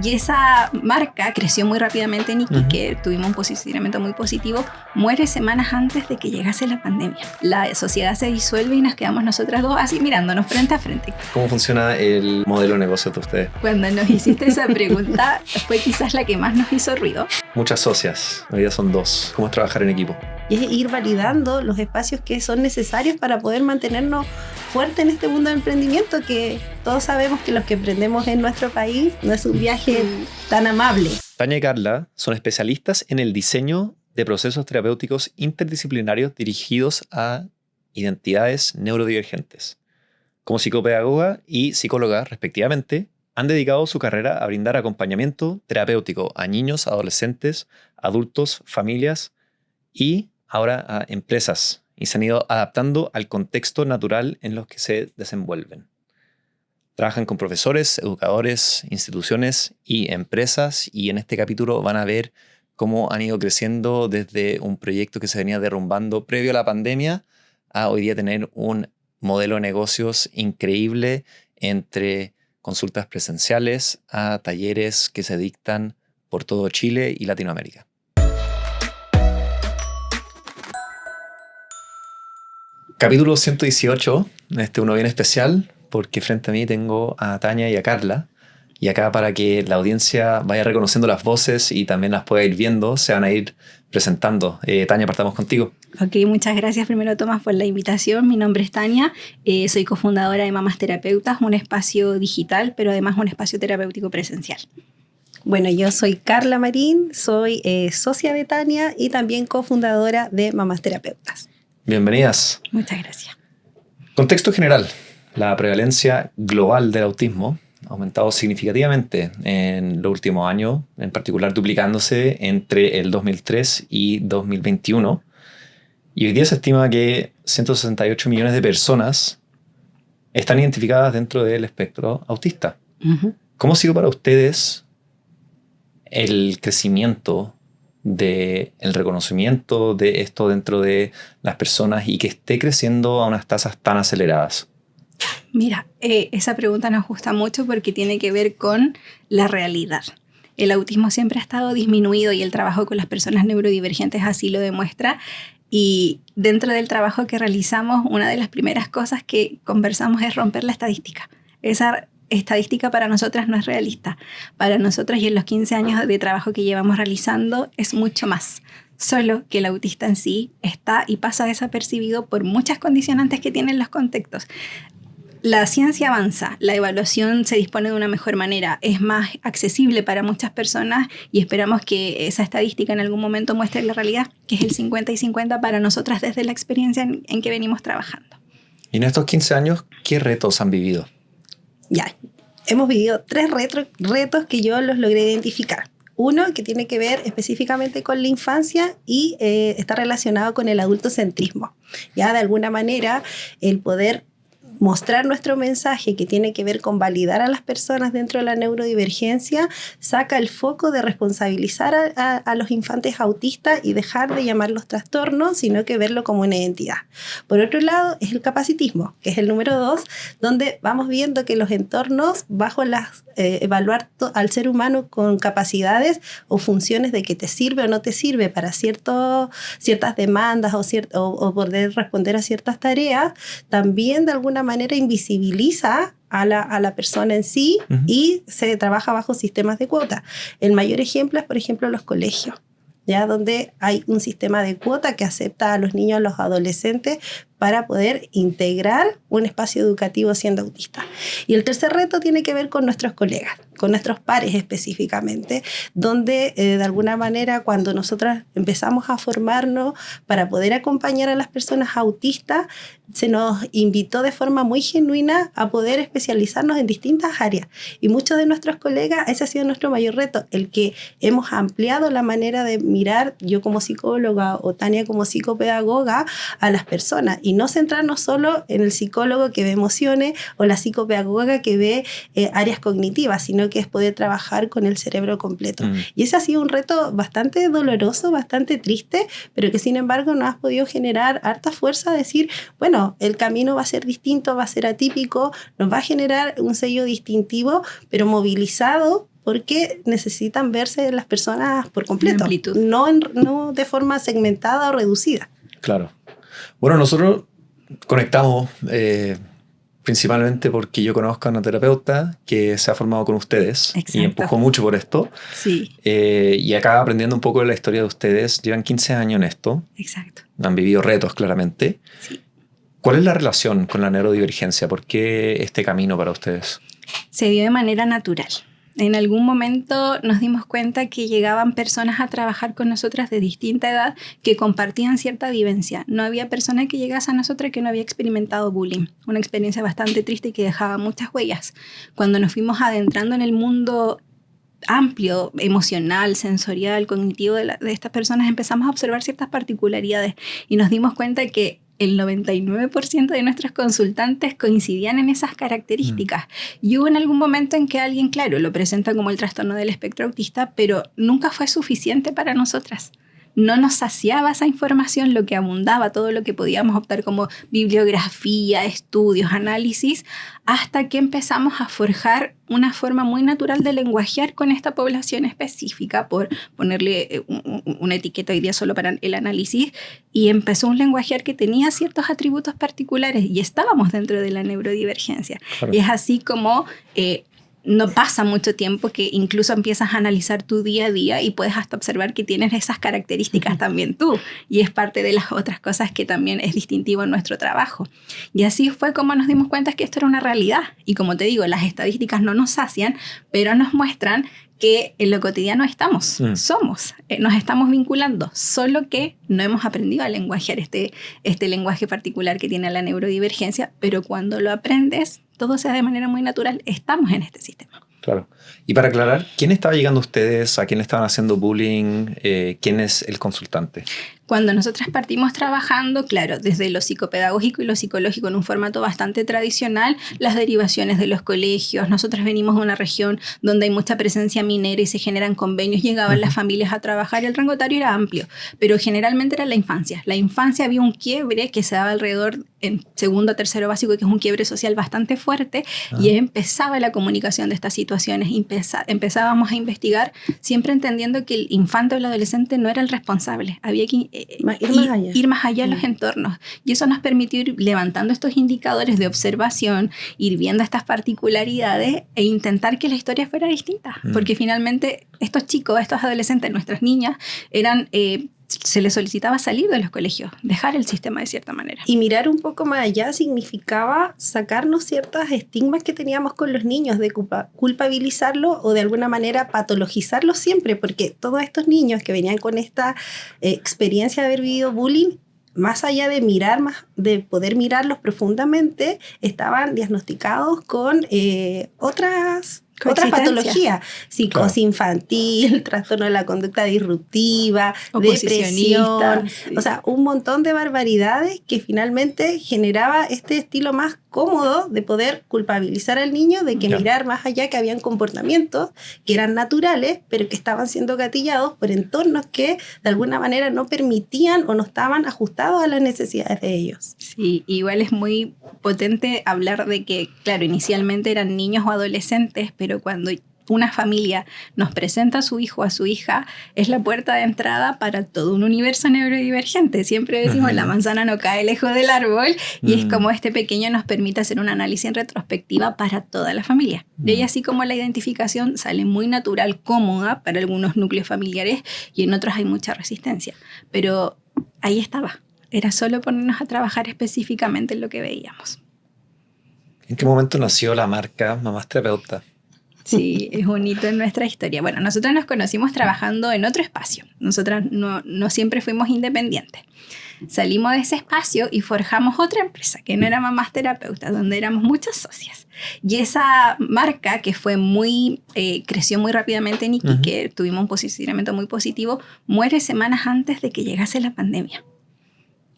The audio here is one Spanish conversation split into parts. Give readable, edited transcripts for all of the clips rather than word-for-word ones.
Y esa marca creció muy rápidamente en Iquique, tuvimos un posicionamiento muy positivo, muere semanas antes de que llegase la pandemia. La sociedad se disuelve y nos quedamos nosotras dos así mirándonos frente a frente. ¿Cómo funciona el modelo de negocio de ustedes? Cuando nos hiciste esa pregunta fue quizás la que más nos hizo ruido. Muchas socias, hoy día son 2. ¿Cómo es trabajar en equipo? Y es ir validando los espacios que son necesarios para poder mantenernos fuertes en este mundo de emprendimiento, que todos sabemos que los que emprendemos en nuestro país no es un viaje tan amable. Tania y Carla son especialistas en el diseño de procesos terapéuticos interdisciplinarios dirigidos a identidades neurodivergentes. Como psicopedagoga y psicóloga, respectivamente, han dedicado su carrera a brindar acompañamiento terapéutico a niños, adolescentes, adultos, familias y ahora a empresas, y se han ido adaptando al contexto natural en los que se desenvuelven. Trabajan con profesores, educadores, instituciones y empresas, y en este capítulo van a ver cómo han ido creciendo desde un proyecto que se venía derrumbando previo a la pandemia a hoy día tener un modelo de negocios increíble, entre consultas presenciales a talleres que se dictan por todo Chile y Latinoamérica. Capítulo 118, uno bien especial, porque frente a mí tengo a Tania y a Carla. Y acá, para que la audiencia vaya reconociendo las voces y también las pueda ir viendo, se van a ir presentando. Tania, partamos contigo. Ok, muchas gracias primero, Tomás, por la invitación. Mi nombre es Tania, soy cofundadora de Mamás Terapeutas, un espacio digital, pero además un espacio terapéutico presencial. Bueno, yo soy Carla Marín, soy socia de Tania y también cofundadora de Mamás Terapeutas. Bienvenidas. Muchas gracias. Contexto general. La prevalencia global del autismo ha aumentado significativamente en los últimos años, en particular duplicándose entre el 2003 y 2021. Y hoy día se estima que 168 millones de personas están identificadas dentro del espectro autista. ¿Cómo ha sido para ustedes el crecimiento del reconocimiento de esto dentro de las personas y que esté creciendo a unas tasas tan aceleradas? Mira, esa pregunta nos gusta mucho porque tiene que ver con la realidad. El autismo siempre ha estado disminuido y el trabajo con las personas neurodivergentes así lo demuestra. Y dentro del trabajo que realizamos, una de las primeras cosas que conversamos es romper la estadística. Esa estadística para nosotras no es realista. Para nosotras, y en los 15 años de trabajo que llevamos realizando, es mucho más. Solo que el autista en sí está y pasa desapercibido por muchas condicionantes que tienen los contextos. La ciencia avanza, la evaluación se dispone de una mejor manera, es más accesible para muchas personas y esperamos que esa estadística en algún momento muestre la realidad, que es el 50 y 50 para nosotras desde la experiencia en que venimos trabajando. Y en estos 15 años, ¿qué retos han vivido? Ya, hemos vivido 3 retos que yo los logré identificar. Uno que tiene que ver específicamente con la infancia y está relacionado con el adultocentrismo. Ya, de alguna manera, el poder mostrar nuestro mensaje que tiene que ver con validar a las personas dentro de la neurodivergencia saca el foco de responsabilizar a los infantes autistas y dejar de llamarlos trastornos, sino que verlo como una identidad. Por otro lado, es el capacitismo, que es el número 2, donde vamos viendo que los entornos, bajo evaluar al ser humano con capacidades o funciones de que te sirve o no te sirve para ciertas demandas o poder responder a ciertas tareas, también de alguna manera invisibiliza a la persona en sí y se trabaja bajo sistemas de cuota. El mayor ejemplo es, por ejemplo, los colegios, ya, donde hay un sistema de cuota que acepta a los niños, a los adolescentes, para poder integrar un espacio educativo siendo autista. Y el tercer reto tiene que ver con nuestros colegas, con nuestros pares específicamente, donde de alguna manera cuando nosotras empezamos a formarnos para poder acompañar a las personas autistas, se nos invitó de forma muy genuina a poder especializarnos en distintas áreas. Y muchos de nuestros colegas, ese ha sido nuestro mayor reto, el que hemos ampliado la manera de mirar, yo como psicóloga o Tania como psicopedagoga, a las personas. Y no centrarnos solo en el psicólogo que ve emociones o la psicopedagoga que ve áreas cognitivas, sino que es poder trabajar con el cerebro completo. Y ese ha sido un reto bastante doloroso, bastante triste, pero que sin embargo nos ha podido generar harta fuerza a decir, bueno, el camino va a ser distinto, va a ser atípico, nos va a generar un sello distintivo, pero movilizado porque necesitan verse las personas por completo, amplitud. no de forma segmentada o reducida. Claro. Bueno, nosotros conectamos principalmente porque yo conozco a una terapeuta que se ha formado con ustedes. Exacto. Y empujó mucho por esto. Sí. Y acá aprendiendo un poco de la historia de ustedes, llevan 15 años en esto. Exacto. Han vivido retos claramente. Sí. ¿Cuál es la relación con la neurodivergencia? ¿Por qué este camino para ustedes? Se dio de manera natural. En algún momento nos dimos cuenta que llegaban personas a trabajar con nosotras de distinta edad que compartían cierta vivencia. No había persona que llegase a nosotras que no había experimentado bullying. Una experiencia bastante triste y que dejaba muchas huellas. Cuando nos fuimos adentrando en el mundo amplio, emocional, sensorial, cognitivo de estas personas, empezamos a observar ciertas particularidades y nos dimos cuenta que el 99% de nuestros consultantes coincidían en esas características. Y hubo en algún momento en que alguien, claro, lo presenta como el trastorno del espectro autista, pero nunca fue suficiente para nosotras. No nos saciaba esa información, lo que abundaba, todo lo que podíamos optar como bibliografía, estudios, análisis, hasta que empezamos a forjar una forma muy natural de lenguajear con esta población específica, por ponerle una etiqueta hoy día solo para el análisis, y empezó un lenguajear que tenía ciertos atributos particulares y estábamos dentro de la neurodivergencia. Claro. Y es así como no pasa mucho tiempo que incluso empiezas a analizar tu día a día y puedes hasta observar que tienes esas características también tú. Y es parte de las otras cosas que también es distintivo en nuestro trabajo. Y así fue como nos dimos cuenta que esto era una realidad. Y como te digo, las estadísticas no nos sacian, pero nos muestran que en lo cotidiano estamos, somos, nos estamos vinculando, solo que no hemos aprendido a lenguajear este lenguaje particular que tiene la neurodivergencia, pero cuando lo aprendes, todo se da de manera muy natural, estamos en este sistema. Claro. Y para aclarar, ¿quién estaba llegando a ustedes? ¿A quién estaban haciendo bullying? ¿Quién es el consultante? Cuando nosotras partimos trabajando, claro, desde lo psicopedagógico y lo psicológico en un formato bastante tradicional, las derivaciones de los colegios, nosotras venimos de una región donde hay mucha presencia minera y se generan convenios, llegaban las familias a trabajar y el rango etario era amplio, pero generalmente era la infancia. La infancia había un quiebre que se daba alrededor en segundo o tercero básico, que es un quiebre social bastante fuerte, y empezaba la comunicación de estas situaciones, empezábamos a investigar, siempre entendiendo que el infante o el adolescente no era el responsable, había que ir más allá en los entornos. Y eso nos permitió ir levantando estos indicadores de observación, ir viendo estas particularidades e intentar que la historia fuera distinta. Porque finalmente estos chicos, estos adolescentes, nuestras niñas, eran... se les solicitaba salir de los colegios, dejar el sistema de cierta manera. Y mirar un poco más allá significaba sacarnos ciertos estigmas que teníamos con los niños, de culpabilizarlos o de alguna manera patologizarlos siempre, porque todos estos niños que venían con esta experiencia de haber vivido bullying, más allá de de poder mirarlos profundamente, estaban diagnosticados con otras patologías, psicosis infantil, trastorno de la conducta disruptiva, depresión, o sea, un montón de barbaridades que finalmente generaba este estilo más cómodo de poder culpabilizar al niño, de que mirar más allá, que habían comportamientos que eran naturales, pero que estaban siendo gatillados por entornos que de alguna manera no permitían o no estaban ajustados a las necesidades de ellos. Sí, igual es muy potente hablar de que, claro, inicialmente eran niños o adolescentes, pero cuando una familia nos presenta a su hijo o a su hija, es la puerta de entrada para todo un universo neurodivergente. Siempre decimos, la manzana no cae lejos del árbol, y es como este pequeño nos permite hacer un análisis en retrospectiva para toda la familia. Y así como la identificación sale muy natural, cómoda para algunos núcleos familiares, y en otros hay mucha resistencia. Pero ahí estaba. Era solo ponernos a trabajar específicamente en lo que veíamos. ¿En qué momento nació la marca Mamás Terapeuta? Sí, es un hito en nuestra historia. Bueno, nosotros nos conocimos trabajando en otro espacio. Nosotras no siempre fuimos independientes. Salimos de ese espacio y forjamos otra empresa que no era Mamás Terapeutas, donde éramos muchas socias. Y esa marca, que fue creció muy rápidamente en Iquique, tuvimos un posicionamiento muy positivo, muere semanas antes de que llegase la pandemia.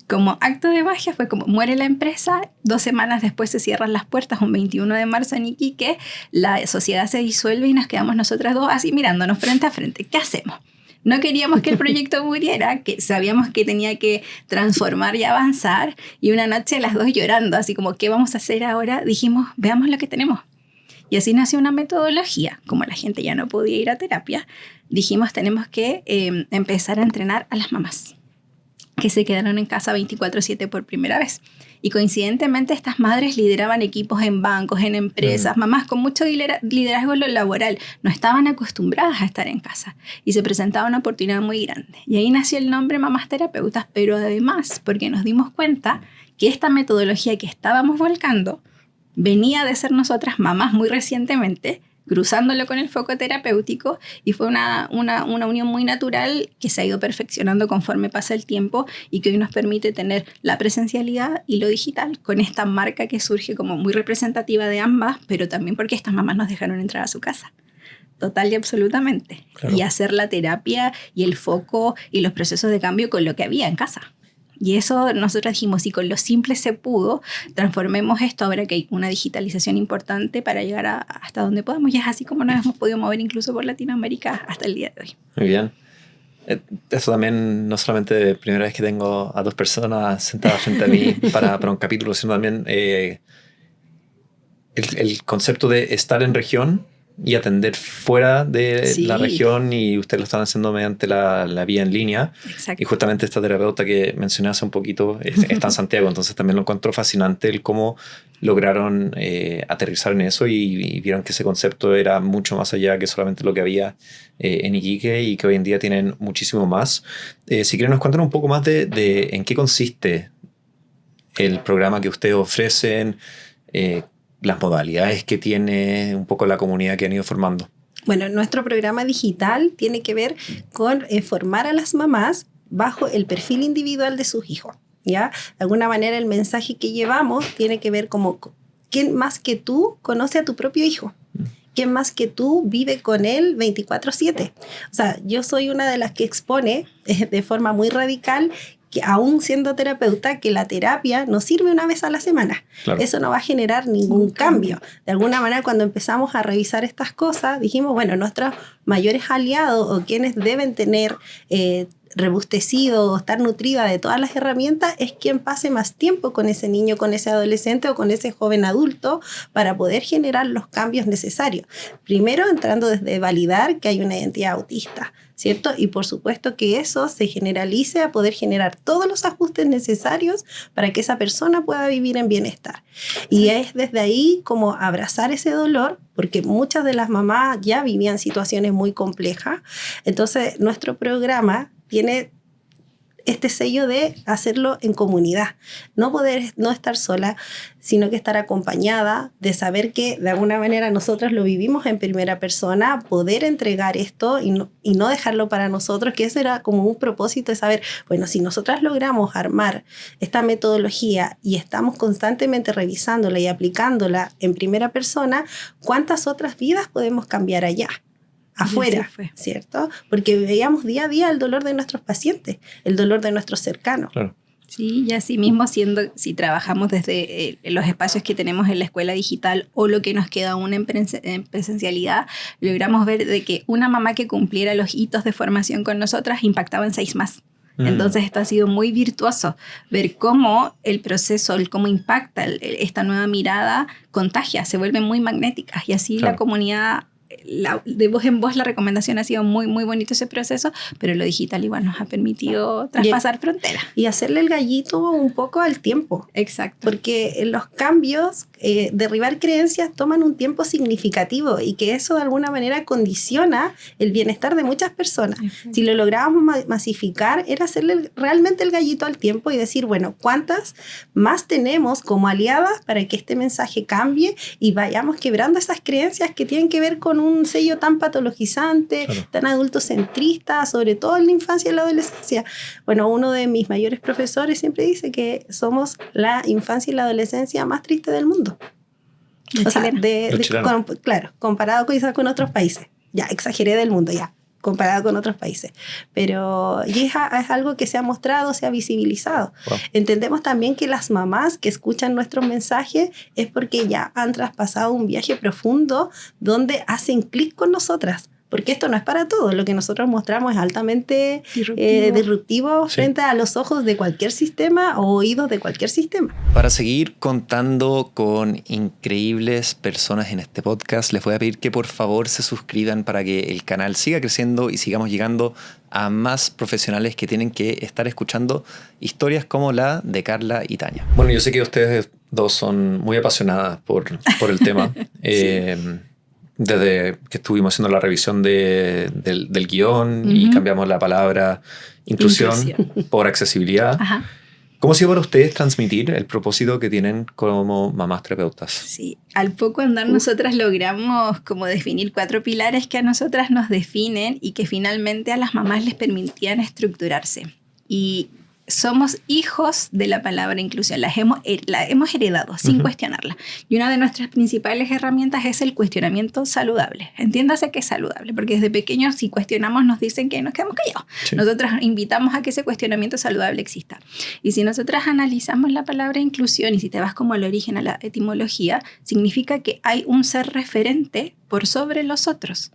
Como acto de magia fue como muere la empresa, 2 semanas después se cierran las puertas, un 21 de marzo en Iquique, la sociedad se disuelve y nos quedamos nosotras dos así mirándonos frente a frente. ¿Qué hacemos? No queríamos que el proyecto muriera, que sabíamos que tenía que transformar y avanzar, y una noche las dos llorando, así como, ¿qué vamos a hacer ahora? Dijimos, veamos lo que tenemos. Y así nació una metodología. Como la gente ya no podía ir a terapia, dijimos tenemos que empezar a entrenar a las mamás que se quedaron en casa 24/7 por primera vez. Y coincidentemente estas madres lideraban equipos en bancos, en empresas, mamás con mucho liderazgo en lo laboral, no estaban acostumbradas a estar en casa y se presentaba una oportunidad muy grande. Y ahí nació el nombre Mamás Terapeutas, pero además porque nos dimos cuenta que esta metodología que estábamos volcando venía de ser nosotras mamás muy recientemente, cruzándolo con el foco terapéutico, y fue una unión muy natural que se ha ido perfeccionando conforme pasa el tiempo y que hoy nos permite tener la presencialidad y lo digital con esta marca que surge como muy representativa de ambas, pero también porque estas mamás nos dejaron entrar a su casa. Total y absolutamente. Claro. Y hacer la terapia y el foco y los procesos de cambio con lo que había en casa. Y eso nosotros dijimos, si con lo simple se pudo, transformemos esto ahora que hay una digitalización importante para llegar hasta donde podamos. Y es así como nos hemos podido mover incluso por Latinoamérica hasta el día de hoy. Muy bien. Eso también, no solamente la primera vez que tengo a 2 personas sentadas frente a mí para un capítulo, sino también el concepto de estar en región y atender fuera de la región, y ustedes lo están haciendo mediante la vía en línea. Exacto. Y justamente esta terapeuta que mencioné hace un poquito está en Santiago, entonces también lo encuentro fascinante el cómo lograron aterrizar en eso y vieron que ese concepto era mucho más allá que solamente lo que había en Iquique, y que hoy en día tienen muchísimo más. Si quieren nos cuentan un poco más de en qué consiste el programa que ustedes ofrecen, las modalidades que tiene, un poco la comunidad que han ido formando. Bueno, nuestro programa digital tiene que ver con formar a las mamás bajo el perfil individual de sus hijos, ¿ya? De alguna manera el mensaje que llevamos tiene que ver como ¿quién más que tú conoce a tu propio hijo? ¿Quién más que tú vive con él 24/7? O sea, yo soy una de las que expone de forma muy radical que aún siendo terapeuta, que la terapia nos sirve una vez a la semana. Claro. Eso no va a generar ningún cambio. De alguna manera, cuando empezamos a revisar estas cosas, dijimos, bueno, nuestros mayores aliados o quienes deben tener rebustecido o estar nutrida de todas las herramientas es quien pase más tiempo con ese niño, con ese adolescente o con ese joven adulto para poder generar los cambios necesarios. Primero, entrando desde validar que hay una identidad autista, ¿cierto? Y por supuesto que eso se generalice a poder generar todos los ajustes necesarios para que esa persona pueda vivir en bienestar. Y es desde ahí como abrazar ese dolor, porque muchas de las mamás ya vivían situaciones muy complejas. Entonces, nuestro programa tiene este sello de hacerlo en comunidad, no estar sola, sino que estar acompañada, de saber que de alguna manera nosotros lo vivimos en primera persona, poder entregar esto y no dejarlo para nosotros, que eso era como un propósito de saber, bueno, si nosotras logramos armar esta metodología y estamos constantemente revisándola y aplicándola en primera persona, ¿cuántas otras vidas podemos cambiar allá? Afuera, ¿cierto? Porque veíamos día a día el dolor de nuestros pacientes, el dolor de nuestros cercanos. Claro. Sí, y así mismo si trabajamos desde los espacios que tenemos en la escuela digital o lo que nos queda aún en presencialidad, logramos ver de que una mamá que cumpliera los hitos de formación con nosotras impactaba en 6 más. Entonces esto ha sido muy virtuoso, ver cómo el proceso, cómo impacta esta nueva mirada, contagia, se vuelven muy magnéticas, y así la comunidad... de voz en voz la recomendación ha sido muy, muy bonito ese proceso, pero lo digital igual nos ha permitido traspasar fronteras. Y hacerle el gallito un poco al tiempo. Exacto. Porque los cambios, derribar creencias toman un tiempo significativo y que eso de alguna manera condiciona el bienestar de muchas personas. Uh-huh. Si lo lográbamos masificar, era hacerle realmente el gallito al tiempo y decir, bueno, ¿cuántas más tenemos como aliadas para que este mensaje cambie y vayamos quebrando esas creencias que tienen que ver con un sello tan patologizante, claro, tan adultocentrista, sobre todo en la infancia y la adolescencia? Bueno, uno de mis mayores profesores siempre dice que somos la infancia y la adolescencia más triste del mundo. O sea, claro, comparado quizás con otros países. Ya, exageré del mundo, ya, comparado con otros países. Pero es algo que se ha mostrado, se ha visibilizado. Wow. Entendemos también que las mamás que escuchan nuestros mensajes es porque ya han traspasado un viaje profundo donde hacen clic con nosotras. porque esto no es para todos. Lo que nosotros mostramos es altamente disruptivo frente a los ojos de cualquier sistema o oídos de cualquier sistema. Para seguir contando con increíbles personas en este podcast, les voy a pedir que por favor se suscriban para que el canal siga creciendo y sigamos llegando a más profesionales que tienen que estar escuchando historias como la de Carla y Tania. Bueno, yo sé que ustedes dos son muy apasionadas por el tema. Desde que estuvimos haciendo la revisión del guión y cambiamos la palabra inclusión por accesibilidad. Ajá. ¿Cómo ha sido para ustedes transmitir el propósito que tienen como mamás terapeutas? Sí, al poco andar nosotras logramos como definir 4 pilares que a nosotras nos definen y que finalmente a las mamás les permitían estructurarse. Y somos hijos de la palabra inclusión, la hemos heredado sin cuestionarla. Y una de nuestras principales herramientas es el cuestionamiento saludable. Entiéndase que es saludable, porque desde pequeños si cuestionamos nos dicen que nos quedamos callados. Sí. Nosotras invitamos a que ese cuestionamiento saludable exista. Y si nosotras analizamos la palabra inclusión y si te vas como al origen, a la etimología, significa que hay un ser referente por sobre los otros.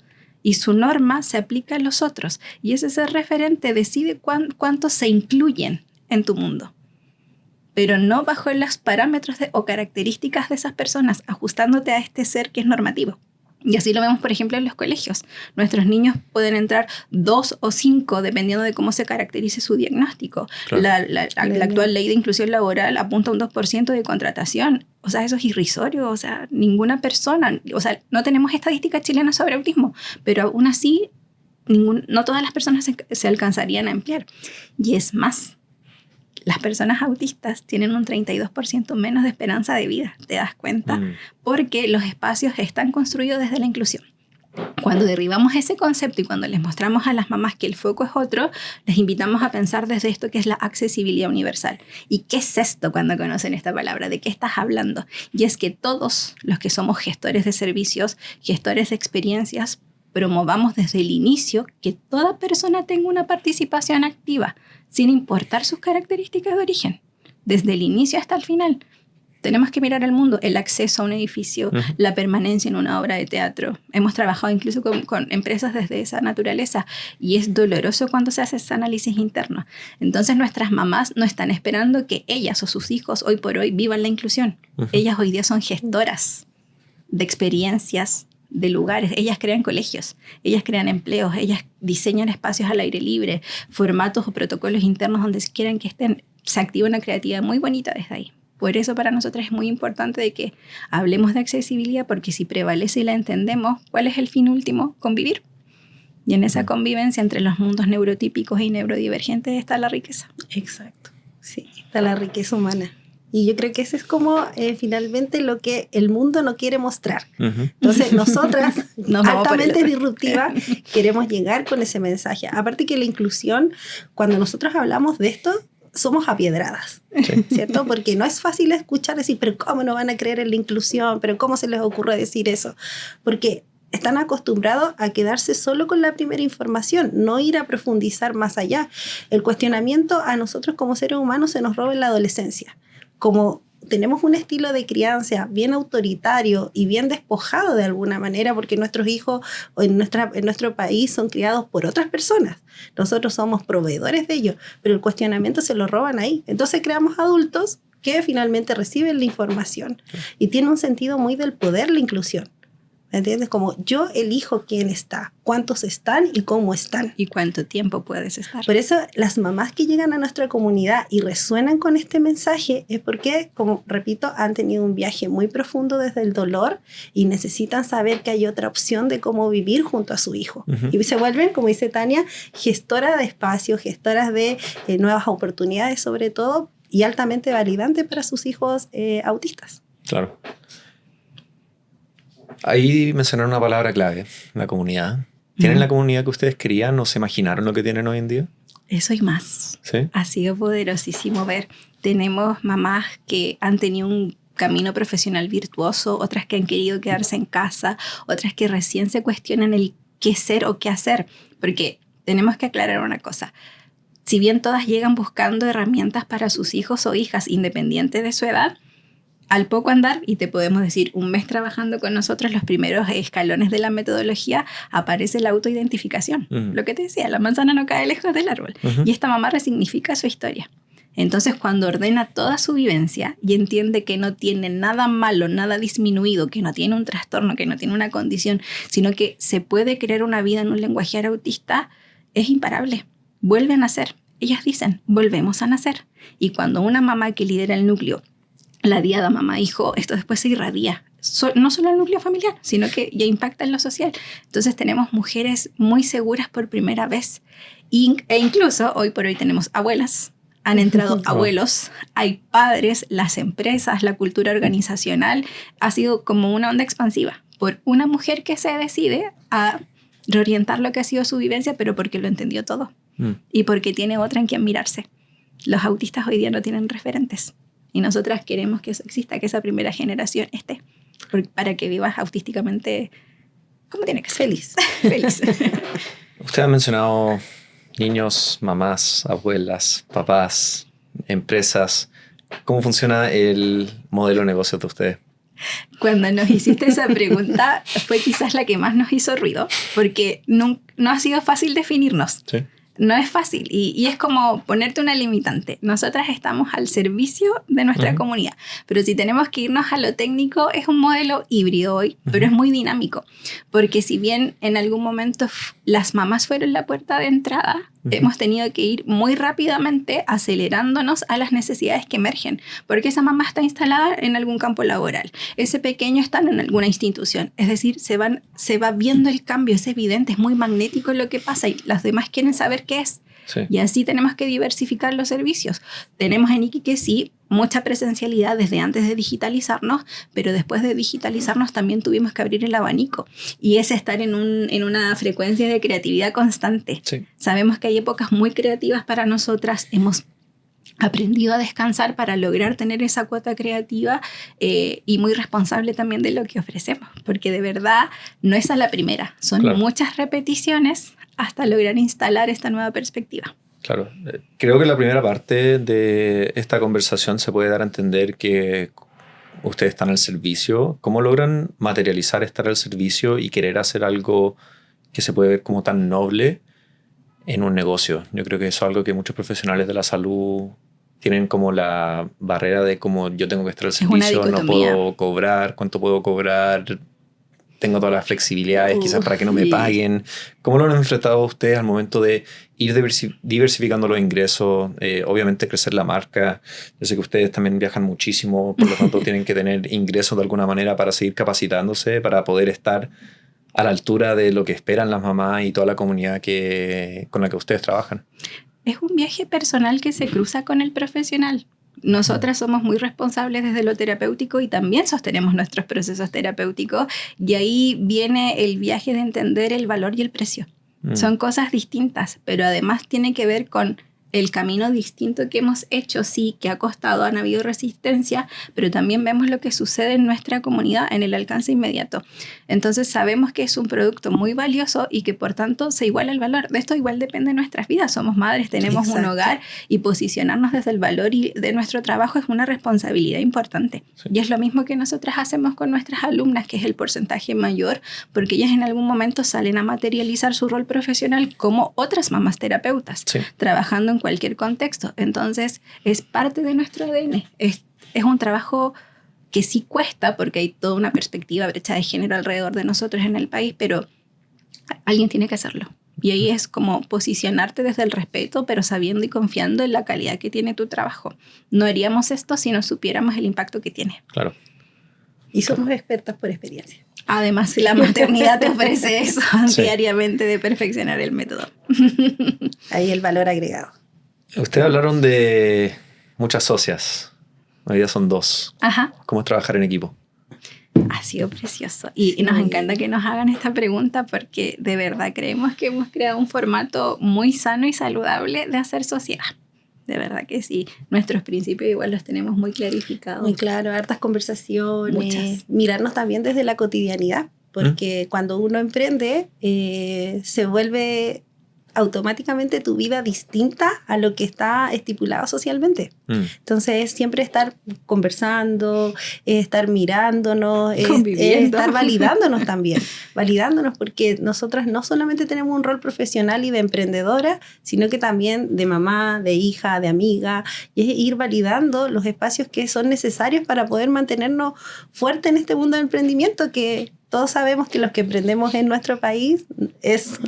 Y su norma se aplica a los otros. Y ese ser referente decide cuántos se incluyen en tu mundo. Pero no bajo los parámetros o características de esas personas, ajustándote a este ser que es normativo. Y así lo vemos, por ejemplo, en los colegios. Nuestros niños pueden entrar 2 o 5, dependiendo de cómo se caracterice su diagnóstico. Claro. La actual ley de inclusión laboral apunta a un 2% de contratación. O sea, eso es irrisorio. O sea, ninguna persona... O sea, no tenemos estadísticas chilenas sobre autismo, pero aún así, no todas las personas se alcanzarían a emplear. Y es más, las personas autistas tienen un 32% menos de esperanza de vida, ¿te das cuenta? Porque los espacios están construidos desde la inclusión. Cuando derribamos ese concepto y cuando les mostramos a las mamás que el foco es otro, les invitamos a pensar desde esto que es la accesibilidad universal. ¿Y qué es esto cuando conocen esta palabra? ¿De qué estás hablando? Y es que todos los que somos gestores de servicios, gestores de experiencias, promovamos desde el inicio que toda persona tenga una participación activa, sin importar sus características de origen, desde el inicio hasta el final. Tenemos que mirar el mundo, el acceso a un edificio, la permanencia en una obra de teatro. Hemos trabajado incluso con empresas desde esa naturaleza y es doloroso cuando se hace ese análisis interno. Entonces nuestras mamás no están esperando que ellas o sus hijos hoy por hoy vivan la inclusión. Ellas hoy día son gestoras de experiencias, de lugares. Ellas crean colegios, ellas crean empleos, ellas diseñan espacios al aire libre, formatos o protocolos internos donde quieran que estén. Se activa una creatividad muy bonita desde ahí. Por eso para nosotras es muy importante de que hablemos de accesibilidad, porque si prevalece y la entendemos, ¿cuál es el fin último? Convivir. Y en esa convivencia entre los mundos neurotípicos y neurodivergentes está la riqueza. Exacto, sí, está la riqueza humana. Y yo creo que eso es como finalmente lo que el mundo no quiere mostrar. Entonces nosotras, altamente disruptivas, queremos llegar con ese mensaje. Aparte que la inclusión, cuando nosotros hablamos de esto, somos apiedradas, ¿cierto? Porque no es fácil escuchar decir, pero ¿cómo no van a creer en la inclusión? ¿Pero cómo se les ocurre decir eso? Porque están acostumbrados a quedarse solo con la primera información, no ir a profundizar más allá. El cuestionamiento a nosotros como seres humanos se nos roba en la adolescencia. Como tenemos un estilo de crianza bien autoritario y bien despojado de alguna manera, porque nuestros hijos en nuestro país son criados por otras personas. Nosotros somos proveedores de ellos, pero el cuestionamiento se lo roban ahí. Entonces creamos adultos que finalmente reciben la información y tiene un sentido muy del poder la inclusión. ¿Entiendes? Como yo elijo quién está, cuántos están y cómo están. Y cuánto tiempo puedes estar. Por eso las mamás que llegan a nuestra comunidad y resuenan con este mensaje es porque, como repito, han tenido un viaje muy profundo desde el dolor y necesitan saber que hay otra opción de cómo vivir junto a su hijo. Y se vuelven, como dice Tania, gestoras de espacios, gestoras de nuevas oportunidades sobre todo y altamente validantes para sus hijos autistas. Claro. Ahí mencionaron una palabra clave, la comunidad. ¿Tienen la comunidad que ustedes querían o se imaginaron lo que tienen hoy en día? Eso y más. ¿Sí? Ha sido poderosísimo ver. Tenemos mamás que han tenido un camino profesional virtuoso, otras que han querido quedarse en casa, otras que recién se cuestionan el qué ser o qué hacer. Porque tenemos que aclarar una cosa. Si bien todas llegan buscando herramientas para sus hijos o hijas, independiente de su edad, al poco andar, y te podemos decir un mes trabajando con nosotros, los primeros escalones de la metodología, aparece la autoidentificación. Lo que te decía, la manzana no cae lejos del árbol. Y esta mamá resignifica su historia. Entonces, cuando ordena toda su vivencia y entiende que no tiene nada malo, nada disminuido, que no tiene un trastorno, que no tiene una condición, sino que se puede crear una vida en un lenguaje autista, es imparable. Vuelve a nacer. Ellas dicen, volvemos a nacer. Y cuando una mamá que lidera el núcleo, la diada mamá-hijo, esto después se irradia. No solo al núcleo familiar, sino que ya impacta en lo social. Entonces tenemos mujeres muy seguras por primera vez. E incluso hoy por hoy tenemos abuelas, han entrado abuelos, hay padres, las empresas, la cultura organizacional. Ha sido como una onda expansiva por una mujer que se decide a reorientar lo que ha sido su vivencia, pero porque lo entendió todo. Y porque tiene otra en quien mirarse. Los autistas hoy día no tienen referentes. Y nosotras queremos que eso exista, que esa primera generación esté, para que vivas autísticamente como tiene que ser. Feliz. Feliz. Usted ha mencionado niños, mamás, abuelas, papás, empresas. ¿Cómo funciona el modelo de negocio de ustedes? Cuando nos hiciste esa pregunta fue quizás la que más nos hizo ruido, porque no ha sido fácil definirnos. Sí. No es fácil y es como ponerte una limitante. Nosotras estamos al servicio de nuestra comunidad, pero si tenemos que irnos a lo técnico, es un modelo híbrido hoy, pero es muy dinámico, porque si bien en algún momento las mamás fueron la puerta de entrada, hemos tenido que ir muy rápidamente acelerándonos a las necesidades que emergen, porque esa mamá está instalada en algún campo laboral, ese pequeño está en alguna institución, es decir, se va viendo el cambio, es evidente, es muy magnético lo que pasa y las demás quieren saber qué es. Sí. Y así tenemos que diversificar los servicios. Tenemos en Iquique, sí, mucha presencialidad desde antes de digitalizarnos, pero después de digitalizarnos también tuvimos que abrir el abanico y es estar en una frecuencia de creatividad constante. Sí. Sabemos que hay épocas muy creativas para nosotras, hemos aprendido a descansar para lograr tener esa cuota creativa y muy responsable también de lo que ofrecemos, porque de verdad no es a la primera, son muchas repeticiones hasta lograr instalar esta nueva perspectiva. Claro, creo que la primera parte de esta conversación se puede dar a entender que ustedes están al servicio. ¿Cómo logran materializar estar al servicio y querer hacer algo que se puede ver como tan noble en un negocio? Yo creo que eso es algo que muchos profesionales de la salud tienen como la barrera de como yo tengo que estar al servicio, no puedo cobrar, cuánto puedo cobrar, tengo todas las flexibilidades, quizás para que no me paguen. ¿Cómo lo han enfrentado ustedes al momento de ir diversificando los ingresos? Obviamente crecer la marca. Yo sé que ustedes también viajan muchísimo, por lo tanto tienen que tener ingresos de alguna manera para seguir capacitándose, para poder estar a la altura de lo que esperan las mamás y toda la comunidad con la que ustedes trabajan. Es un viaje personal que se cruza con el profesional. Nosotras somos muy responsables desde lo terapéutico y también sostenemos nuestros procesos terapéuticos y ahí viene el viaje de entender el valor y el precio. Son cosas distintas, pero además tiene que ver con el camino distinto que hemos hecho, sí, que ha costado, han habido resistencia, pero también vemos lo que sucede en nuestra comunidad en el alcance inmediato. Entonces sabemos que es un producto muy valioso y que por tanto se iguala el valor. De esto igual depende de nuestras vidas. Somos madres, tenemos un hogar y posicionarnos desde el valor y de nuestro trabajo es una responsabilidad importante. Sí. Y es lo mismo que nosotras hacemos con nuestras alumnas, que es el porcentaje mayor, porque ellas en algún momento salen a materializar su rol profesional como otras mamás terapeutas, trabajando en cualquier contexto. Entonces es parte de nuestro ADN. Es un trabajo que sí cuesta porque hay toda una perspectiva brecha de género alrededor de nosotros en el país, pero alguien tiene que hacerlo. Y ahí es como posicionarte desde el respeto, pero sabiendo y confiando en la calidad que tiene tu trabajo. No haríamos esto si no supiéramos el impacto que tiene. Claro. Y somos expertas por experiencia. Además, la maternidad te ofrece eso diariamente de perfeccionar el método. Ahí el valor agregado. Ustedes hablaron de muchas socias. Hoy día son 2. Ajá. ¿Cómo es trabajar en equipo? Ha sido precioso. Y nos encanta que nos hagan esta pregunta porque de verdad creemos que hemos creado un formato muy sano y saludable de hacer sociedad. De verdad que sí. Nuestros principios igual los tenemos muy clarificados. Muy claro, hartas conversaciones. Muchas. Mirarnos también desde la cotidianidad. Porque cuando uno emprende, se vuelve automáticamente tu vida distinta a lo que está estipulado socialmente. Entonces es siempre estar conversando, estar mirándonos, estar validándonos también, validándonos, porque nosotras no solamente tenemos un rol profesional y de emprendedora, sino que también de mamá, de hija, de amiga, y es ir validando los espacios que son necesarios para poder mantenernos fuertes en este mundo de emprendimiento, que todos sabemos que los que emprendemos en nuestro país es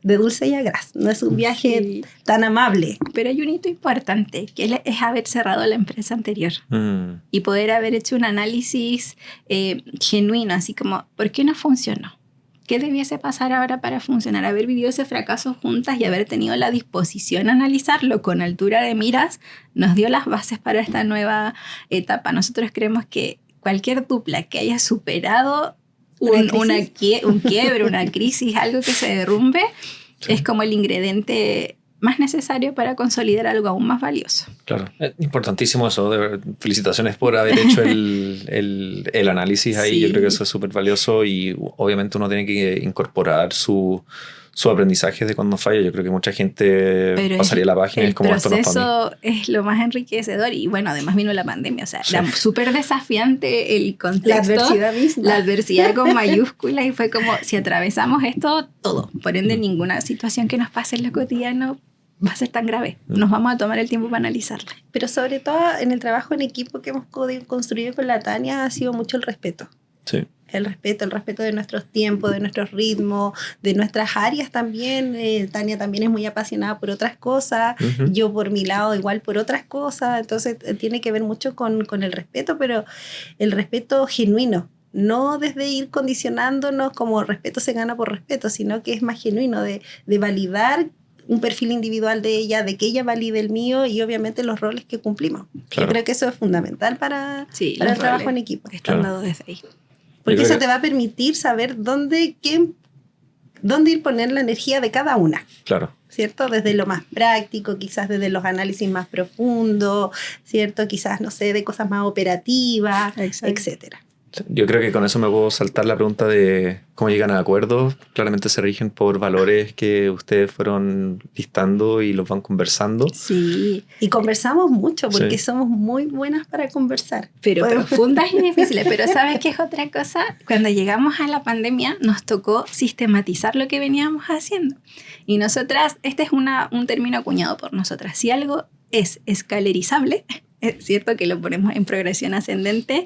de dulce y a gras, no es un viaje tan amable. Pero hay un hito importante, que es haber cerrado la empresa anterior y poder haber hecho un análisis genuino, así como, ¿por qué no funcionó? ¿Qué debiese pasar ahora para funcionar? Haber vivido ese fracaso juntas y haber tenido la disposición a analizarlo con altura de miras nos dio las bases para esta nueva etapa. Nosotros creemos que cualquier dupla que haya superado un quiebre, una crisis, algo que se derrumbe, es como el ingrediente más necesario para consolidar algo aún más valioso. Claro, importantísimo eso. Felicitaciones por haber hecho el análisis ahí. Sí. Yo creo que eso es súper valioso y obviamente uno tiene que incorporar su aprendizaje de cuando falla. Yo creo que mucha gente pasaría la página y es como esto no es para mí. Eso es lo más enriquecedor y bueno, además vino la pandemia, o sea, era súper desafiante el contexto. La adversidad misma. La adversidad con mayúsculas y fue como, si atravesamos esto, todo. Por ende, ninguna situación que nos pase en lo cotidiano va a ser tan grave. Nos vamos a tomar el tiempo para analizarla. Pero sobre todo en el trabajo en equipo que hemos construido con la Tania ha sido mucho el respeto. Sí. El respeto de nuestros tiempos, de nuestros ritmos, de nuestras áreas también. Tania también es muy apasionada por otras cosas, yo por mi lado igual por otras cosas, entonces tiene que ver mucho con el respeto, pero el respeto genuino, no desde ir condicionándonos como respeto se gana por respeto, sino que es más genuino de validar un perfil individual de ella, de que ella valide el mío y obviamente los roles que cumplimos. Claro. Yo creo que eso es fundamental para el trabajo en equipo. Están dados desde ahí. Porque eso te va a permitir saber dónde ir poner la energía de cada una. Claro. ¿Cierto? Desde lo más práctico, quizás desde los análisis más profundos, ¿cierto? Quizás, no sé, de cosas más operativas, etcétera. Yo creo que con eso me puedo saltar la pregunta de cómo llegan a acuerdos. Claramente se rigen por valores que ustedes fueron listando y los van conversando. Sí. Y conversamos mucho porque somos muy buenas para conversar. Pero profundas y difíciles. Pero ¿sabes qué es otra cosa? Cuando llegamos a la pandemia nos tocó sistematizar lo que veníamos haciendo. Y nosotras, este es un término acuñado por nosotras. Si algo es escalerizable, es cierto que lo ponemos en progresión ascendente,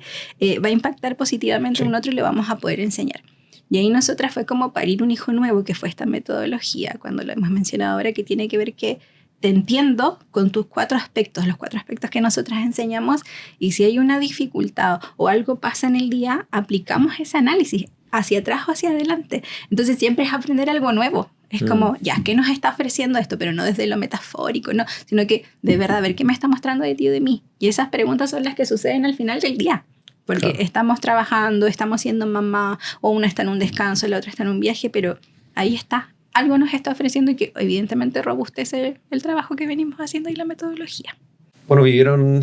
va a impactar positivamente en un otro y le vamos a poder enseñar. Y ahí nosotras fue como parir un hijo nuevo, que fue esta metodología, cuando lo hemos mencionado ahora, que tiene que ver que te entiendo con tus 4 aspectos, los 4 aspectos que nosotras enseñamos, y si hay una dificultad o algo pasa en el día, aplicamos ese análisis hacia atrás o hacia adelante. Entonces siempre es aprender algo nuevo. Es como, ya, ¿qué nos está ofreciendo esto? Pero no desde lo metafórico, no, sino que de verdad, a ver qué me está mostrando de ti o de mí. Y esas preguntas son las que suceden al final del día. Porque estamos trabajando, estamos siendo mamá, o una está en un descanso, la otra está en un viaje, pero ahí está. Algo nos está ofreciendo y que evidentemente robustece el trabajo que venimos haciendo y la metodología. Bueno, vivieron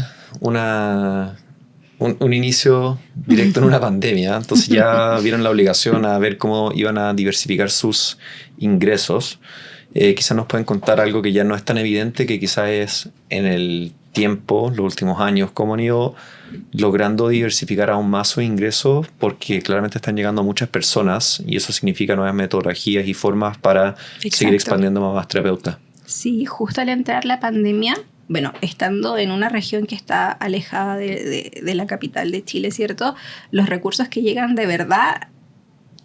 un inicio directo en una pandemia, entonces ya vieron la obligación a ver cómo iban a diversificar sus ingresos. Quizás nos pueden contar algo que ya no es tan evidente, que quizás es en el tiempo, los últimos años, cómo han ido logrando diversificar aún más sus ingresos, porque claramente están llegando a muchas personas y eso significa nuevas metodologías y formas para seguir expandiendo más terapeutas. Sí, justo al entrar la pandemia, bueno, estando en una región que está alejada de la capital de Chile, ¿cierto? Los recursos que llegan de verdad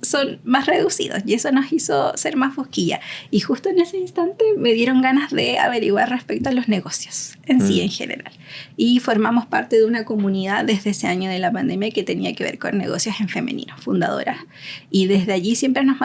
son más reducidos y eso nos hizo ser más fosquilla. Y justo en ese instante me dieron ganas de averiguar respecto a los negocios en sí, en general. Y formamos parte de una comunidad desde ese año de la pandemia que tenía que ver con negocios en femenino, fundadoras. Y desde allí siempre nos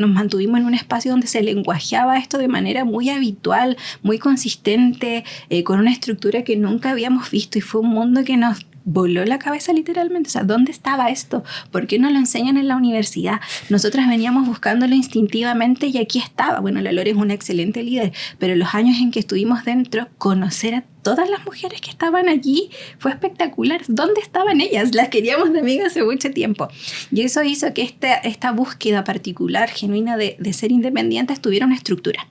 mantuvimos en un espacio donde se lenguajeaba esto de manera muy habitual, muy consistente, con una estructura que nunca habíamos visto y fue un mundo que nos voló la cabeza literalmente. O sea, ¿dónde estaba esto? ¿Por qué no lo enseñan en la universidad? Nosotras veníamos buscándolo instintivamente y aquí estaba. Bueno, la Lore es una excelente líder, pero los años en que estuvimos dentro, conocer a todas las mujeres que estaban allí fue espectacular. ¿Dónde estaban ellas? Las queríamos de amigas hace mucho tiempo. Y eso hizo que esta búsqueda particular, genuina de ser independientes, tuviera una estructura.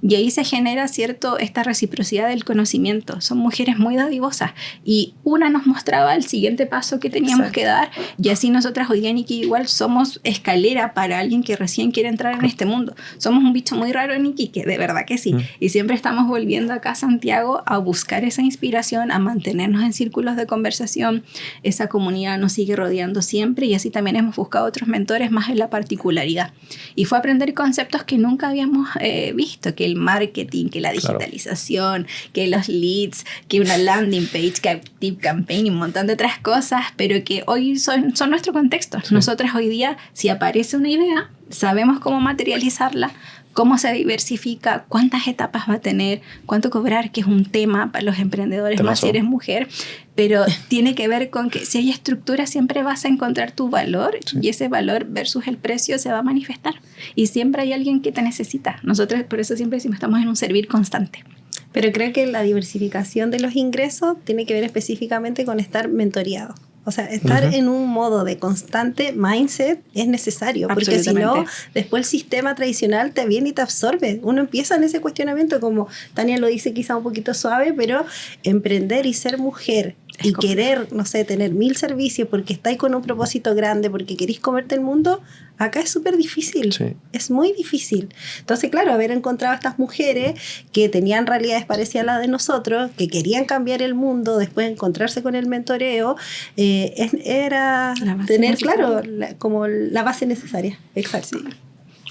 Y ahí se genera, ¿cierto?, esta reciprocidad del conocimiento. Son mujeres muy dadivosas. Y una nos mostraba el siguiente paso que teníamos que dar. Y así nosotras hoy día, Nikki, igual somos escalera para alguien que recién quiere entrar en este mundo. Somos un bicho muy raro en Iquique, de verdad que sí. Y siempre estamos volviendo acá a Santiago a buscar esa inspiración, a mantenernos en círculos de conversación. Esa comunidad nos sigue rodeando siempre y así también hemos buscado otros mentores más en la particularidad. Y fue aprender conceptos que nunca habíamos visto, que el marketing, que la digitalización, que los leads, que una landing page, que Active Campaign y un montón de otras cosas, pero que hoy son nuestro contexto. Sí. Nosotras hoy día, si aparece una idea, sabemos cómo materializarla, cómo se diversifica, cuántas etapas va a tener, cuánto cobrar, que es un tema para los emprendedores, más si eres mujer, pero tiene que ver con que si hay estructura siempre vas a encontrar tu valor y ese valor versus el precio se va a manifestar y siempre hay alguien que te necesita. Nosotros por eso siempre decimos estamos en un servir constante. Pero creo que la diversificación de los ingresos tiene que ver específicamente con estar mentoreado. O sea, estar en un modo de constante mindset es necesario, porque si no, después el sistema tradicional te viene y te absorbe. Uno empieza en ese cuestionamiento, como Tania lo dice quizá un poquito suave, pero emprender y ser mujer y querer, no sé, tener 1000 servicios porque estáis con un propósito grande, porque queréis comerte el mundo, acá es súper difícil, es muy difícil. Entonces, claro, haber encontrado a estas mujeres que tenían realidades parecidas a las de nosotros, que querían cambiar el mundo, después encontrarse con el mentoreo, era tener, claro, como la base necesaria. Exacto. Sí.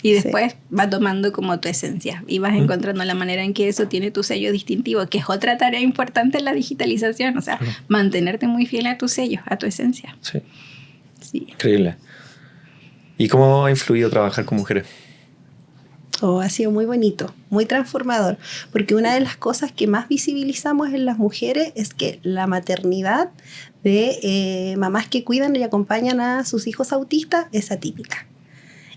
Y después va tomando como tu esencia y vas encontrando la manera en que eso tiene tu sello distintivo, que es otra tarea importante en la digitalización, o sea, mantenerte muy fiel a tu sello, a tu esencia. Sí. Increíble. ¿Y cómo ha influido trabajar con mujeres? Ha sido muy bonito, muy transformador, porque una de las cosas que más visibilizamos en las mujeres es que la maternidad de mamás que cuidan y acompañan a sus hijos autistas es atípica.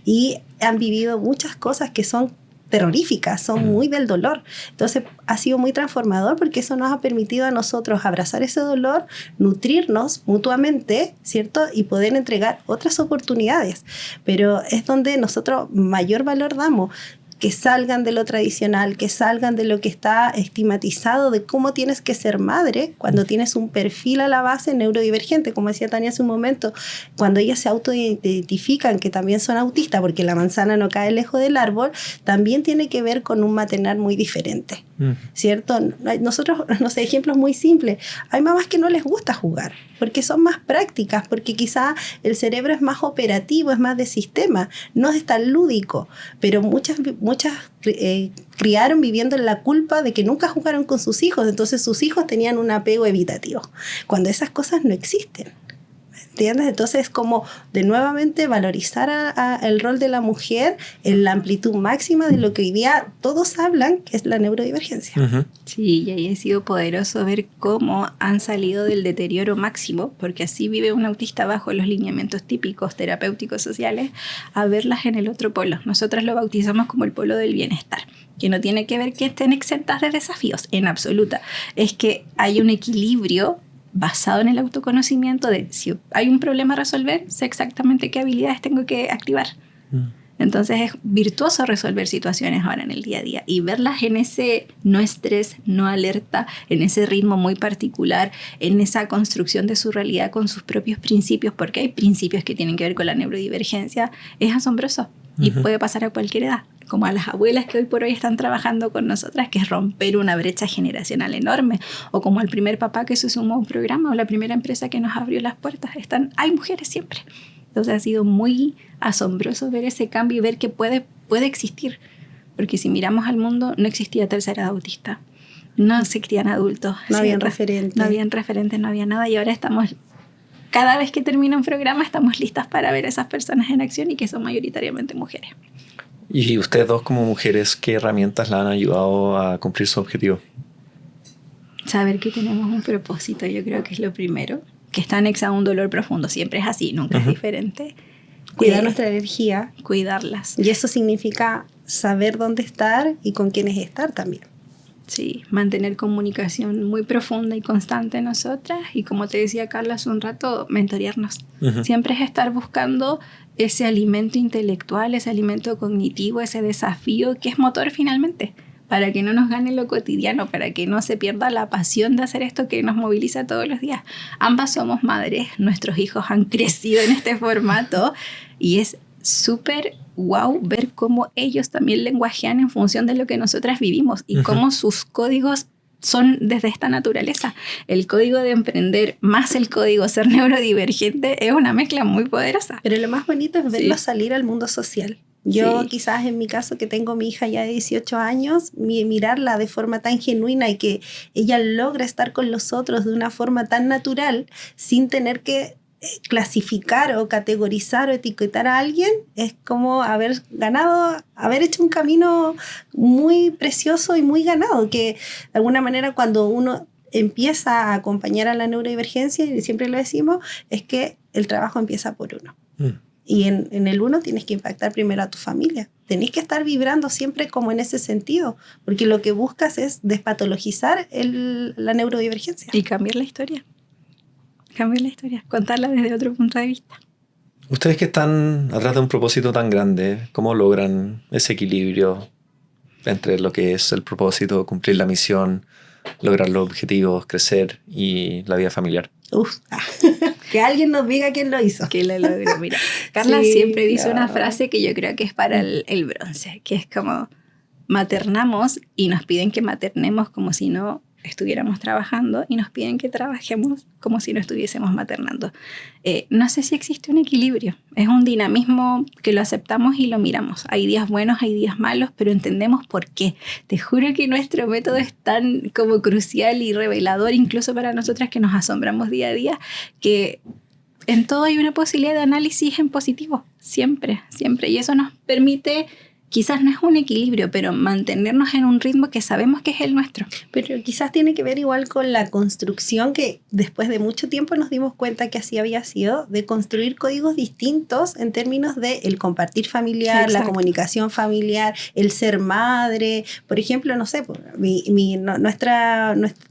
Y han vivido muchas cosas que son terroríficas, son muy del dolor. Entonces ha sido muy transformador porque eso nos ha permitido a nosotros abrazar ese dolor, nutrirnos mutuamente, ¿cierto? Y poder entregar otras oportunidades. Pero es donde nosotros mayor valor damos, que salgan de lo tradicional, que salgan de lo que está estigmatizado de cómo tienes que ser madre cuando tienes un perfil a la base neurodivergente, como decía Tania hace un momento, cuando ellas se autoidentifican que también son autistas porque la manzana no cae lejos del árbol, también tiene que ver con un maternar muy diferente, ¿cierto? Nosotros, no sé, ejemplos muy simples, hay mamás que no les gusta jugar porque son más prácticas, porque quizá el cerebro es más operativo, es más de sistema, no es tan lúdico, pero muchas criaron viviendo en la culpa de que nunca jugaron con sus hijos, entonces sus hijos tenían un apego evitativo, cuando esas cosas no existen. ¿Entiendes? Entonces es como de nuevamente valorizar el rol de la mujer en la amplitud máxima de lo que hoy día todos hablan, que es la neurodivergencia. Sí, y ahí ha sido poderoso ver cómo han salido del deterioro máximo, porque así vive un autista bajo los lineamientos típicos terapéuticos sociales, a verlas en el otro polo. Nosotras lo bautizamos como el polo del bienestar, que no tiene que ver que estén exentas de desafíos, en absoluta. Es que hay un equilibrio basado en el autoconocimiento de si hay un problema a resolver, sé exactamente qué habilidades tengo que activar. Entonces es virtuoso resolver situaciones ahora en el día a día y verlas en ese no estrés, no alerta, en ese ritmo muy particular, en esa construcción de su realidad con sus propios principios, porque hay principios que tienen que ver con la neurodivergencia, es asombroso y puede pasar a cualquier edad. Como a las abuelas que hoy por hoy están trabajando con nosotras, que es romper una brecha generacional enorme, o como al primer papá que se sumó a un programa, o la primera empresa que nos abrió las puertas. Hay mujeres siempre. Entonces ha sido muy asombroso ver ese cambio y ver que puede existir. Porque si miramos al mundo, no existía tercera edad autista, no existían adultos. No habían referentes. No habían referentes, no había nada, y ahora estamos... Cada vez que termina un programa estamos listas para ver a esas personas en acción y que son mayoritariamente mujeres. Y ustedes dos como mujeres, ¿qué herramientas la han ayudado a cumplir su objetivo? Saber que tenemos un propósito, yo creo que es lo primero, que está anexado a un dolor profundo, siempre es así, nunca es diferente. Cuidar nuestra energía. Cuidarlas. Y eso significa saber dónde estar y con quiénes estar también. Sí, mantener comunicación muy profunda y constante nosotras y como te decía Carla hace un rato, mentorearnos. Siempre es estar buscando ese alimento intelectual, ese alimento cognitivo, ese desafío que es motor finalmente. para que no nos gane lo cotidiano, para que no se pierda la pasión de hacer esto que nos moviliza todos los días. Ambas somos madres, nuestros hijos han crecido en este formato y es súper wow ver cómo ellos también lenguajean en función de lo que nosotras vivimos y cómo sus códigos son desde esta naturaleza. El código de emprender más el código ser neurodivergente es una mezcla muy poderosa. Pero lo más bonito es verlos salir al mundo social. Yo quizás en mi caso, que tengo mi hija ya de 18 años, mirarla de forma tan genuina y que ella logra estar con los otros de una forma tan natural sin tener que clasificar o categorizar o etiquetar a alguien, es como haber hecho un camino muy precioso y muy ganado, que de alguna manera cuando uno empieza a acompañar a la neurodivergencia, y siempre lo decimos, es que el trabajo empieza por uno. Y en el uno tienes que impactar primero a tu familia. Tenés que estar vibrando siempre como en ese sentido, porque lo que buscas es despatologizar la neurodivergencia. Y cambiar la historia. Contarla desde otro punto de vista. Ustedes que están atrás de un propósito tan grande, ¿cómo logran ese equilibrio entre lo que es el propósito, cumplir la misión, lograr los objetivos, crecer y la vida familiar? Que alguien nos diga quién lo hizo. Que lo logró. Mira, Carla siempre dice una frase que yo creo que es para el bronce, que es como maternamos y nos piden que maternemos como si no estuviéramos trabajando y nos piden que trabajemos como si no estuviésemos maternando. No sé si existe un equilibrio. Es un dinamismo que lo aceptamos y lo miramos. Hay días buenos, hay días malos, pero entendemos por qué. Te juro que nuestro método es tan como crucial y revelador, incluso para nosotras que nos asombramos día a día, que en todo hay una posibilidad de análisis en positivo. Siempre, siempre. Y eso nos permite... Quizás no es un equilibrio, pero mantenernos en un ritmo que sabemos que es el nuestro. Pero quizás tiene que ver igual con la construcción que después de mucho tiempo nos dimos cuenta que así había sido, de construir códigos distintos en términos de el compartir familiar, exacto, la comunicación familiar, el ser madre. Por ejemplo, no sé,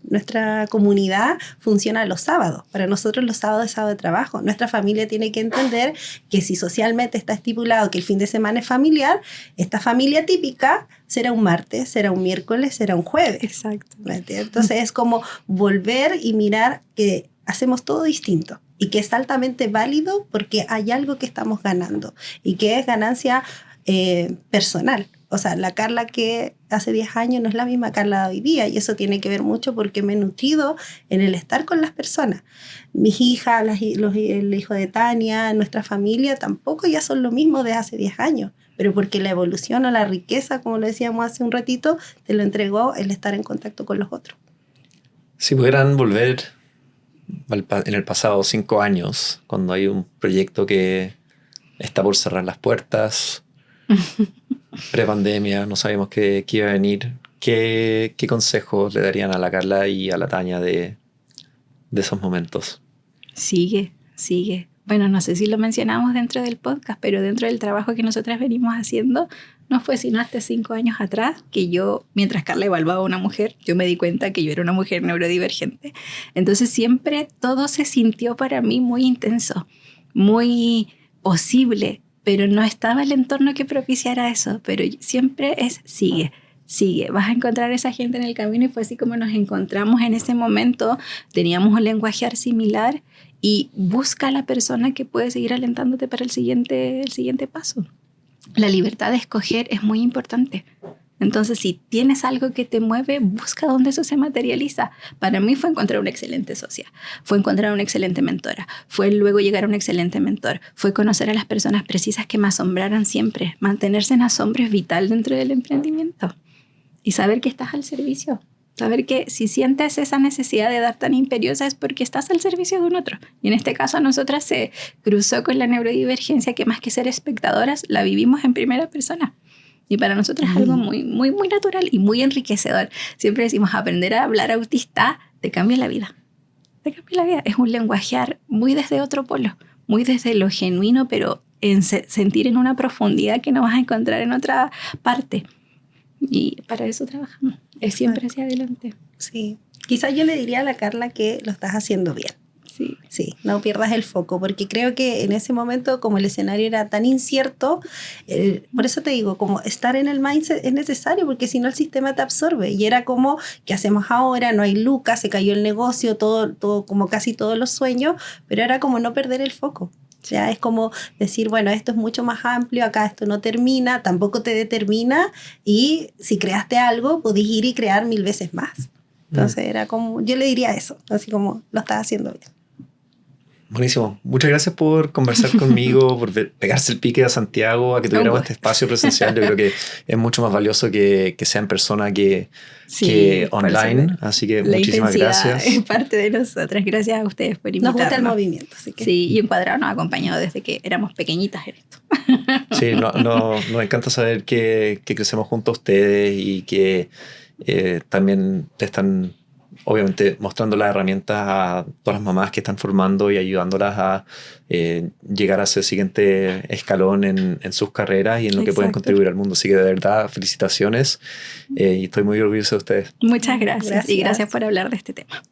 nuestra comunidad funciona los sábados. Para nosotros los sábados es sábado de trabajo. Nuestra familia tiene que entender que si socialmente está estipulado que el fin de semana es familiar, esta familia típica será un martes, será un miércoles, será un jueves. Exacto. Entonces es como volver y mirar que hacemos todo distinto y que es altamente válido porque hay algo que estamos ganando y que es ganancia personal. O sea, la Carla que hace 10 años no es la misma Carla de hoy día y eso tiene que ver mucho porque me he nutrido en el estar con las personas. Mis hijas, el hijo de Tania, nuestra familia tampoco ya son lo mismo de hace 10 años, pero porque la evolución o la riqueza, como lo decíamos hace un ratito, te lo entregó el estar en contacto con los otros. Si pudieran volver en el pasado 5 años, cuando hay un proyecto que está por cerrar las puertas, pre-pandemia, no sabemos qué iba a venir, ¿qué consejos le darían a la Carla y a la Tania de esos momentos? Sigue. Bueno, no sé si lo mencionamos dentro del podcast, pero dentro del trabajo que nosotras venimos haciendo, no fue sino hasta 5 años atrás que yo, mientras Carla evaluaba a una mujer, yo me di cuenta que yo era una mujer neurodivergente. Entonces siempre todo se sintió para mí muy intenso, muy posible, pero no estaba el entorno que propiciara eso. Pero siempre es sigue. Vas a encontrar a esa gente en el camino y fue así como nos encontramos en ese momento. Teníamos un lenguaje similar y busca a la persona que puede seguir alentándote para el siguiente paso. La libertad de escoger es muy importante. Entonces, si tienes algo que te mueve, busca dónde eso se materializa. Para mí fue encontrar una excelente socia, fue encontrar una excelente mentora, fue luego llegar a un excelente mentor, fue conocer a las personas precisas que me asombraran siempre. Mantenerse en asombro es vital dentro del emprendimiento. Y saber que estás al servicio. Saber que si sientes esa necesidad de dar tan imperiosa es porque estás al servicio de un otro. Y en este caso a nosotras se cruzó con la neurodivergencia que más que ser espectadoras, la vivimos en primera persona. Y para nosotros es algo muy, muy, muy natural y muy enriquecedor. Siempre decimos, aprender a hablar autista te cambia la vida. Te cambia la vida. Es un lenguajear muy desde otro polo, muy desde lo genuino, pero en sentir en una profundidad que no vas a encontrar en otra parte. Y para eso trabajamos. Es siempre hacia adelante. Sí. Quizás yo le diría a la Carla que lo estás haciendo bien. Sí. Sí, no pierdas el foco, porque creo que en ese momento, como el escenario era tan incierto, por eso te digo, como estar en el mindset es necesario, porque si no el sistema te absorbe. Y era como, ¿qué hacemos ahora? No hay lucas, se cayó el negocio, todo como casi todos los sueños, pero era como no perder el foco. Ya es como decir, bueno, esto es mucho más amplio, acá esto no termina, tampoco te determina, y si creaste algo, podés ir y crear 1000 veces más. Entonces era como, yo le diría eso, así como lo estás haciendo bien. Buenísimo. Muchas gracias por conversar conmigo, por pegarse el pique a Santiago, a que tuviéramos este espacio presencial. Yo creo que es mucho más valioso que sea en persona que online. Así que muchísimas gracias. Es parte de nosotras. Gracias a ustedes por invitarnos. Nos gusta el movimiento. Así que. Sí, y Encuadrado nos ha acompañado desde que éramos pequeñitas en esto. Sí, nos encanta saber que crecemos junto a ustedes y que también te están, obviamente, mostrando las herramientas a todas las mamás que están formando y ayudándolas a llegar a ese siguiente escalón en sus carreras y en lo que pueden contribuir al mundo. Así que de verdad, felicitaciones y estoy muy orgulloso de ustedes. Muchas gracias. Y gracias por hablar de este tema.